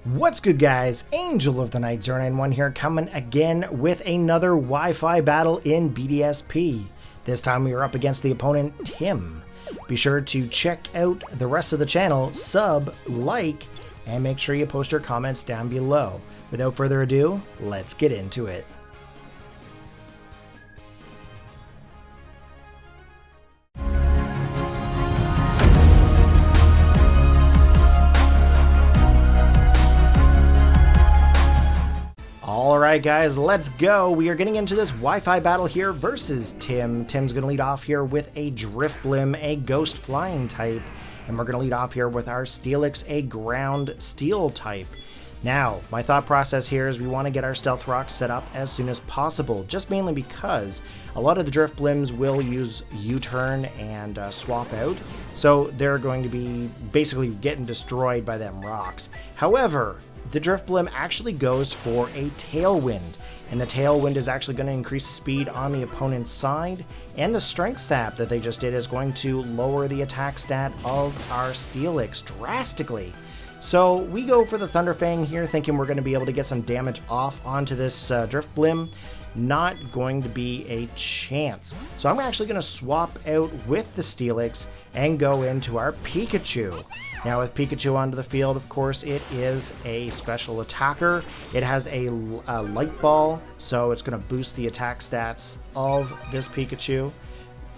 What's good, guys? Angel of the Night 091 here, coming again with another Wi-Fi battle in BDSP. This time we are up against the opponent, Tim. Be sure to check out the rest of the channel, sub, like, and make sure you post your comments down below. Without further ado, let's get into it. Alright guys, let's go. We are getting into this Wi-Fi battle here versus Tim. Tim's going to lead off here with a Drift Blim, a Ghost Flying type. And we're going to lead off here with our Steelix, a Ground Steel type. Now, my thought process here is we want to get our Stealth Rocks set up as soon as possible, just mainly because a lot of the Drift Blims will use U-turn and swap out, so they're going to be basically getting destroyed by them rocks. However, the Drift Blim actually goes for a Tailwind, and the Tailwind is actually going to increase the speed on the opponent's side, and the Strength stat that they just did is going to lower the attack stat of our Steelix drastically. So we go for the Thunderfang here, thinking we're going to be able to get some damage off onto this Drift Blim. Not going to be a chance. So I'm actually going to swap out with the Steelix and go into our Pikachu. Now with Pikachu onto the field, of course, it is a special attacker. It has a Light Ball, so it's going to boost the attack stats of this Pikachu.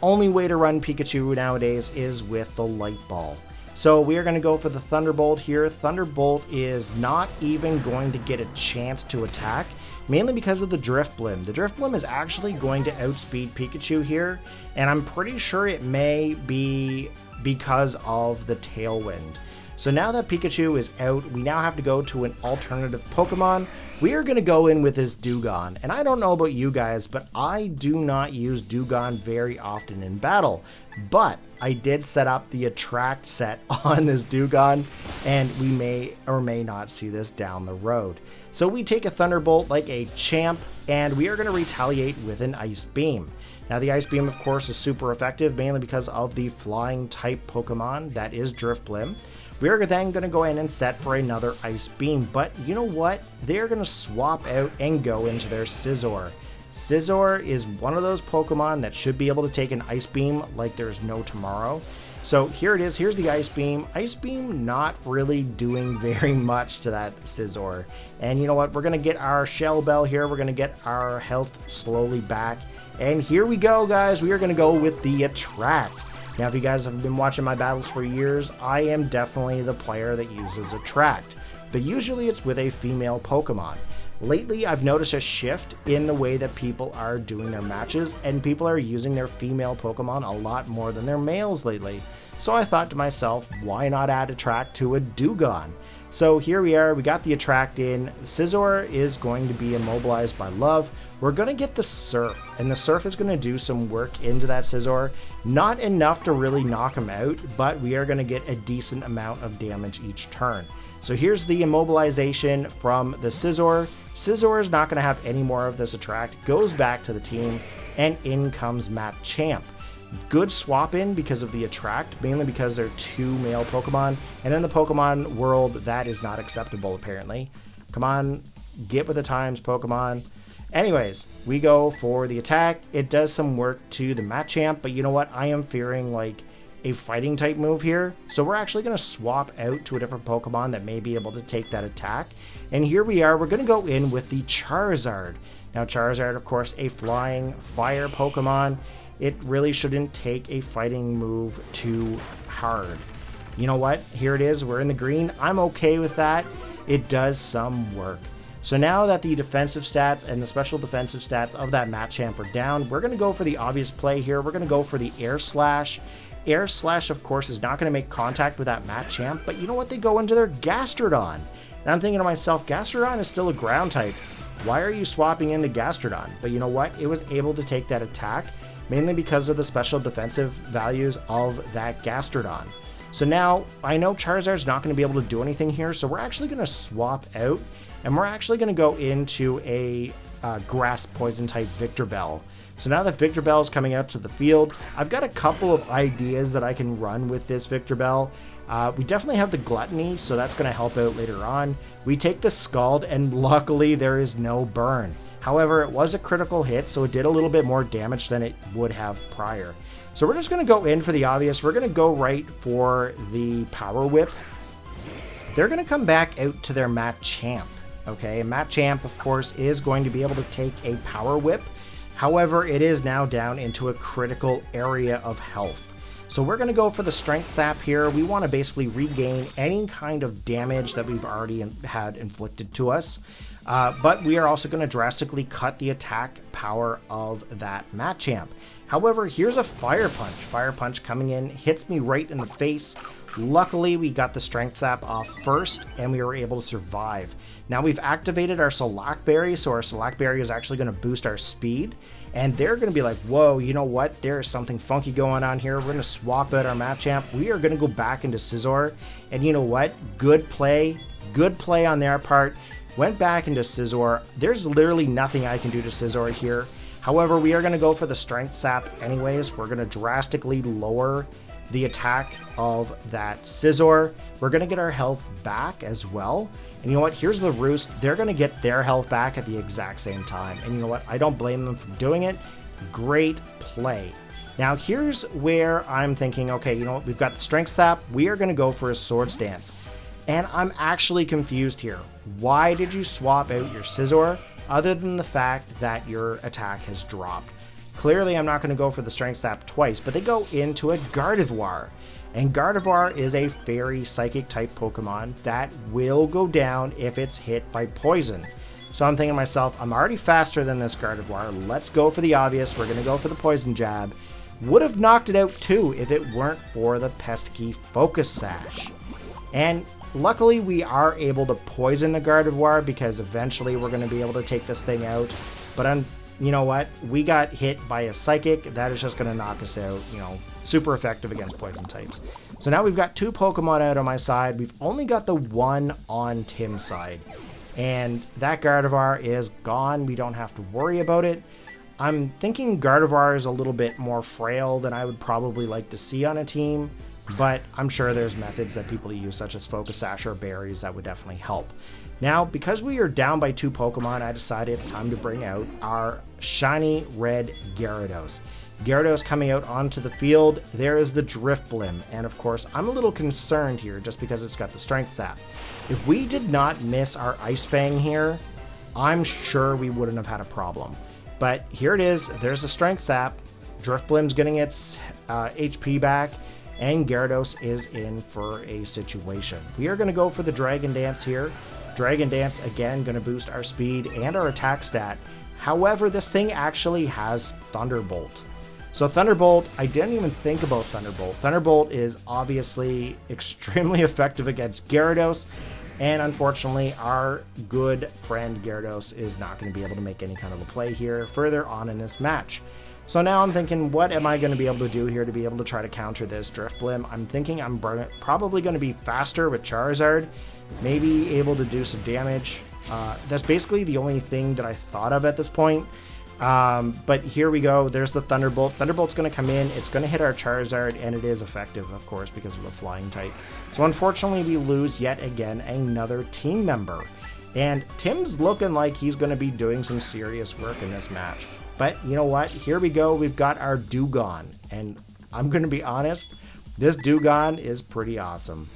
Only way to run Pikachu nowadays is with the Light Ball. So we are going to go for the Thunderbolt here. Thunderbolt is not even going to get a chance to attack, mainly because of the Drift Blim. The Drift Blim is actually going to outspeed Pikachu here, and I'm pretty sure it may be because of the Tailwind. So now that Pikachu is out, we now have to go to an alternative Pokemon. We are going to go in with this Dewgong, and I don't know about you guys, but I do not use Dewgong very often in battle. But I did set up the Attract set on this Dewgong, and we may or may not see this down the road. So we take a Thunderbolt like a champ, and we are going to retaliate with an Ice Beam. Now the Ice Beam, of course, is super effective, mainly because of the flying type Pokemon that is Drift Blim. We're then going to go in and set for another Ice Beam, but you know what? They're going to swap out and go into their Scizor. Scizor is one of those Pokemon that should be able to take an Ice Beam like there's no tomorrow. So here it is, here's the Ice Beam. Ice Beam not really doing very much to that Scizor. And you know what? We're going to get our Shell Bell here. We're going to get our health slowly back. And here we go, guys. We are going to go with the Attract. Now, if you guys have been watching my battles for years, I am definitely the player that uses Attract. But usually it's with a female Pokemon. Lately, I've noticed a shift in the way that people are doing their matches, and people are using their female Pokemon a lot more than their males lately. So I thought to myself, why not add Attract to a Dewgong? So here we are, we got the Attract in. Scizor is going to be immobilized by Love. We're going to get the Surf, and the Surf is going to do some work into that Scizor. Not enough to really knock him out, but we are going to get a decent amount of damage each turn. So here's the immobilization from the Scizor. Scizor is not going to have any more of this Attract, goes back to the team, and in comes Machamp. Good swap in because of the Attract, mainly because they're two male Pokemon, and in the Pokemon world, that is not acceptable apparently. Come on, get with the times, Pokemon. Anyways, we go for the attack. It does some work to the Machamp, but you know what? I am fearing like a fighting type move here. So we're actually going to swap out to a different Pokemon that may be able to take that attack. And here we are. We're going to go in with the Charizard. Now Charizard, of course, a flying fire Pokemon. It really shouldn't take a fighting move too hard. You know what? Here it is. We're in the green. I'm okay with that. It does some work. So now that the defensive stats and the special defensive stats of that Machamp are down, we're going to go for the obvious play here. We're going to go for the Air Slash. Air Slash, of course, is not going to make contact with that Machamp, but you know what? They go into their Gastrodon. And I'm thinking to myself, Gastrodon is still a ground type. Why are you swapping into Gastrodon? But you know what? It was able to take that attack, mainly because of the special defensive values of that Gastrodon. So now, I know Charizard's not going to be able to do anything here, so we're actually going to swap out, and we're actually going to go into a Grass Poison type Victreebel. So now that Victreebel is coming out to the field, I've got a couple of ideas that I can run with this Victreebel, We definitely have the Gluttony, so that's going to help out later on. We take the Scald, and luckily there is no burn. However, it was a critical hit, so it did a little bit more damage than it would have prior. So we're just going to go in for the obvious. We're going to go right for the Power Whip. They're going to come back out to their Machamp. Okay, and Machamp, of course, is going to be able to take a Power Whip. However, it is now down into a critical area of health. So we're going to go for the Strength Sap here. We want to basically regain any kind of damage that we've already had inflicted to us. But we are also going to drastically cut the attack power of that Machamp. However, here's a Fire Punch. Fire Punch coming in, hits me right in the face. Luckily, we got the Strength Sap off first, and we were able to survive. Now we've activated our Slack Berry, so our Slack Berry is actually going to boost our speed. And they're going to be like, whoa, you know what? There's something funky going on here. We're going to swap out our Machamp. We are going to go back into Scizor. And you know what? Good play on their part. Went back into Scizor. There's literally nothing I can do to Scizor here. However, we are going to go for the Strength Sap anyways. We're going to drastically lower the attack of that Scizor. We're going to get our health back as well. And you know what? Here's the Roost. They're going to get their health back at the exact same time. And you know what? I don't blame them for doing it. Great play. Now, here's where I'm thinking, okay, you know what? We've got the Strength Sap. We are going to go for a Swords Dance. And I'm actually confused here. Why did you swap out your Scizor other than the fact that your attack has dropped? Clearly, I'm not going to go for the Strength Sap twice, but they go into a Gardevoir. And Gardevoir is a Fairy Psychic type Pokemon that will go down if it's hit by poison. So I'm thinking to myself, I'm already faster than this Gardevoir. Let's go for the obvious. We're going to go for the Poison Jab. Would have knocked it out too if it weren't for the pesky Focus Sash. And luckily, we are able to poison the Gardevoir because eventually we're going to be able to take this thing out. But you know what? We got hit by a Psychic. That is just going to knock us out. You know, super effective against poison types. So now we've got 2 Pokemon out on my side. We've only got the 1 on Tim's side. And that Gardevoir is gone. We don't have to worry about it. I'm thinking Gardevoir is a little bit more frail than I would probably like to see on a team. But I'm sure there's methods that people use, such as Focus Sash or berries, that would definitely help. Now, because we are down by 2 Pokemon, I decided it's time to bring out our shiny red Gyarados. Gyarados coming out onto the field. There is the Drifblim, and of course, I'm a little concerned here just because it's got the Strength Sap. If we did not miss our Ice Fang here, I'm sure we wouldn't have had a problem. But here it is. There's the Strength Sap. Drifblim's getting its HP back. And Gyarados is in for a situation. We are going to go for the Dragon Dance here. Dragon Dance, again, going to boost our speed and our attack stat. However, this thing actually has Thunderbolt. So Thunderbolt, I didn't even think about Thunderbolt. Thunderbolt is obviously extremely effective against Gyarados. And unfortunately, our good friend Gyarados is not going to be able to make any kind of a play here further on in this match. So now I'm thinking, what am I going to be able to do here to be able to try to counter this Drifblim? I'm thinking I'm probably going to be faster with Charizard, maybe able to do some damage. That's basically the only thing that I thought of at this point. But here we go. There's the Thunderbolt. Thunderbolt's going to come in. It's going to hit our Charizard, and it is effective, of course, because of the flying type. So unfortunately, we lose yet again another team member. And Tim's looking like he's going to be doing some serious work in this match. But you know what? Here we go. We've got our Dewgong. And I'm going to be honest, this Dewgong is pretty awesome.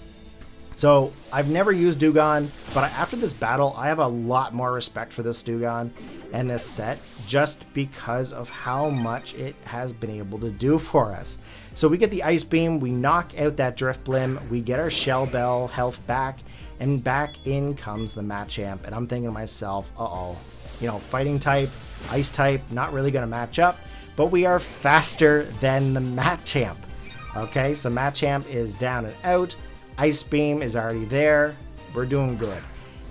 So I've never used Dewgong, but after this battle, I have a lot more respect for this Dewgong and this set just because of how much it has been able to do for us. So we get the Ice Beam, we knock out that Drifblim, we get our Shell Bell health back, and back in comes the Machamp. And I'm thinking to myself, uh-oh, you know, fighting type, ice type, not really going to match up, but we are faster than the Machamp. Okay, so Machamp is down and out. Ice Beam is already there. We're doing good.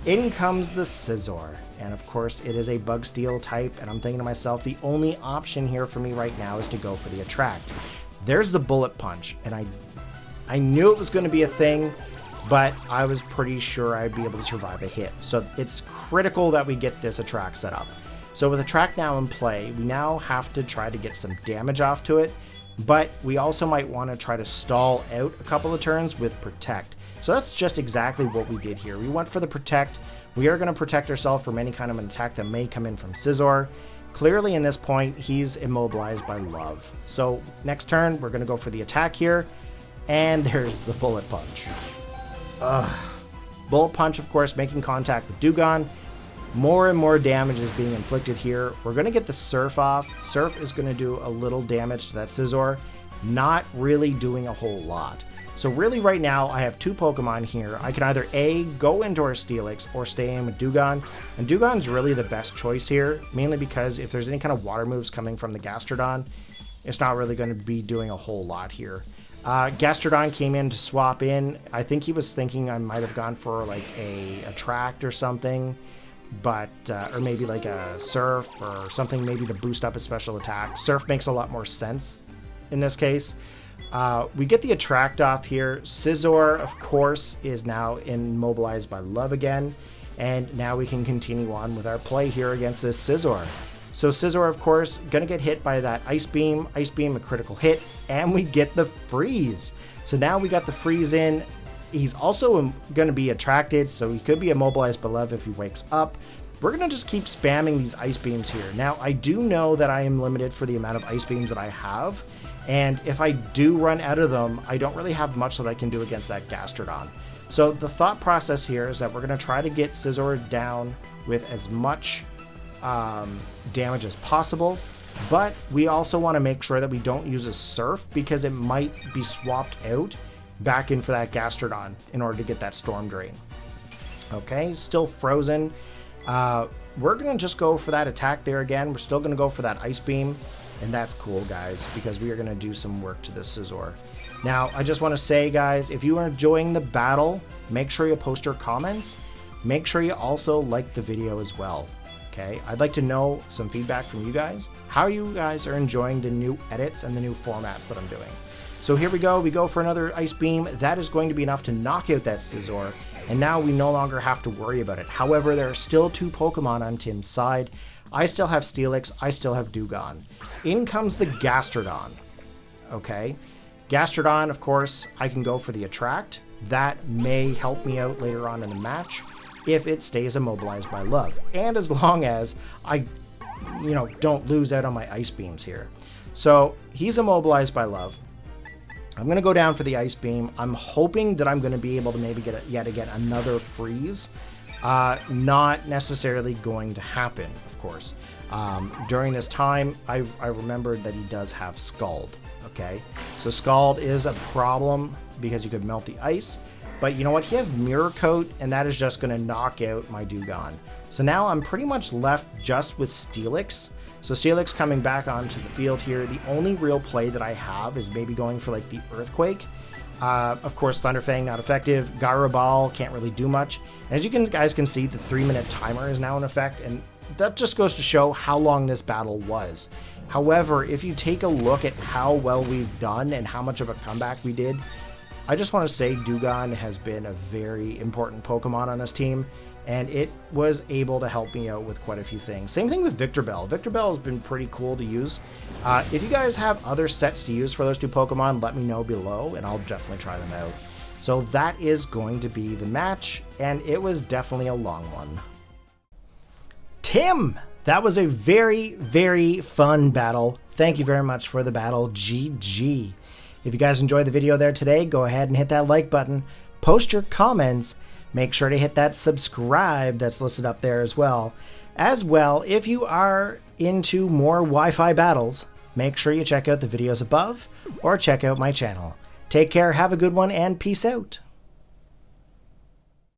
In comes the Scizor, and of course it is a Bug Steel type, and I'm thinking to myself, the only option here for me right now is to go for the Attract. There's the Bullet Punch, and I knew it was going to be a thing, but I was pretty sure I'd be able to survive a hit. So it's critical that we get this Attract set up. So with Attract now in play, we now have to try to get some damage off to it. but we also might want to try to stall out a couple of turns with Protect. So that's just exactly what we did here. We went for the Protect. We are going to protect ourselves from any kind of an attack that may come in from Scizor. Clearly in this point, he's immobilized by Love. So next turn, we're going to go for the attack here. And there's the Bullet Punch. Bullet Punch, of course, making contact with Dewgong. More and more damage is being inflicted here. We're going to get the Surf off. Surf is going to do a little damage to that Scizor. Not really doing a whole lot. So really right now, I have two Pokemon here. I can either A, go into our Steelix, or stay in with Dewgong. And Dewgong's really the best choice here, mainly because if there's any kind of water moves coming from the Gastrodon, it's not really going to be doing a whole lot here. Gastrodon came in to swap in. I think he was thinking I might have gone for like a Attract or something, but or maybe like a Surf or something, maybe to boost up his special attack. Surf makes a lot more sense in this case. We get the Attract off here. Scizor, of course, is now immobilized by Love again, and now we can continue on with our play here against this Scizor. So Scizor, of course, gonna get hit by that Ice Beam, a critical hit, and we get the Freeze. So now we got the Freeze in. He's also gonna be attracted, so he could be immobilized by Love if he wakes up. We're gonna just keep spamming these Ice Beams here. Now, I do know that I am limited for the amount of Ice Beams that I have, and if I do run out of them, I don't really have much that I can do against that Gastrodon. So the thought process here is that we're gonna try to get Scizor down with as much damage as possible, but we also want to make sure that we don't use a Surf because it might be swapped out back in for that Gastrodon in order to get that Storm Drain. Okay, still frozen. We're gonna just go for that attack there again. We're still gonna go for that Ice Beam, and that's cool, guys, because we are gonna do some work to this Scizor. Now, I just want to say, guys, if you are enjoying the battle, make sure you post your comments. Make sure you also like the video as well. Okay, I'd like to know some feedback from you guys, how you guys are enjoying the new edits and the new formats that I'm doing. So here we go for another Ice Beam. That is going to be enough to knock out that Scizor, and now we no longer have to worry about it. However, there are still two Pokemon on Tim's side. I still have Steelix, I still have Dewgong. In comes the Gastrodon. Okay, Gastrodon, of course, I can go for the Attract. That may help me out later on in the match if it stays immobilized by Love, and as long as I, don't lose out on my Ice Beams here. So he's immobilized by Love. I'm going to go down for the Ice Beam. I'm hoping that I'm going to be able to maybe get yet again another Freeze. Not necessarily going to happen, of course. During this time, I remembered that he does have Scald. Okay, so Scald is a problem because you could melt the ice. But you know what? He has Mirror Coat, and that is just going to knock out my Dewgong. So now I'm pretty much left just with Steelix. So Steelix coming back onto the field here. The only real play that I have is maybe going for like the Earthquake. Of course, Thunderfang not effective. Gyro Ball can't really do much. And as you guys can see, the 3-minute timer is now in effect, and that just goes to show how long this battle was. However, if you take a look at how well we've done and how much of a comeback we did, I just want to say Dewgong has been a very important Pokemon on this team, and it was able to help me out with quite a few things. Same thing with Victreebel. Victreebel has been pretty cool to use. If you guys have other sets to use for those two Pokemon, let me know below, and I'll definitely try them out. So that is going to be the match, and it was definitely a long one. Tim! That was a very, very fun battle. Thank you very much for the battle. GG. If you guys enjoyed the video there today, go ahead and hit that like button. Post your comments. Make sure to hit that subscribe that's listed up there as well. As well, if you are into more Wi-Fi battles, make sure you check out the videos above or check out my channel. Take care, have a good one, and peace out.